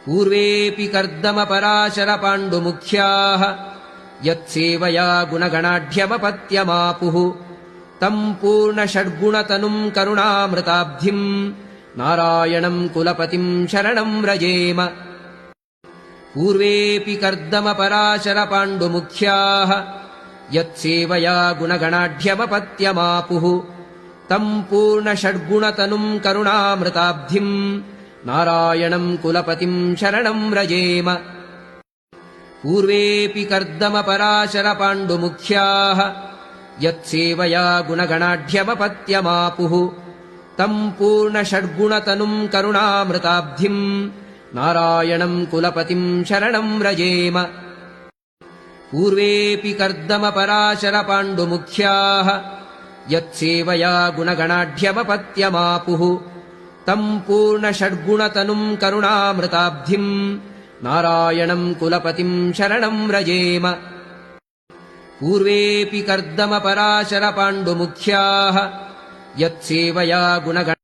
पूर्वेऽपि कर्दमपराशरपाण्डुमुख्याः यत्सेवया गुणगणाढ्यमपत्यमापुः तम् पूर्णषड्गुणतनुम् करुणामृताब्धिम् नारायणम् कुलपतिम् शरणम् व्रजेम। पूर्वेऽपि कर्दमपराशरपाण्डुमुख्याः यत्सेवया गुणगणाढ्यमपत्यमापुः तम् पूर्णषड्गुणतनुम् करुणामृताब्धिम् नारायणम् कुलपतिम् शरणम् व्रजेम। पूर्वेऽपि कर्दमपराशरपाण्डुमुख्याः यत्सेवया गुणगणाढ्यमपत्यमापुः तम् पूर्णषड्गुणतनुम् करुणामृताब्धिम् नारायणम् कुलपतिम् शरणम् व्रजेम। पूर्वेऽपि कर्दमपराशरपाण्डुमुख्याः यत्सेवया गुणगणाढ्यमपत्यमापुः तम् पूर्णषड्गुणतनुम् करुणामृताब्धिम् नारायणम् कुलपतिम् शरणम् व्रजेम। पूर्वेऽपि कर्दमपराशरपाण्डुमुख्याः यत्सेवया गुणगणाढ्यमपत्यमापुः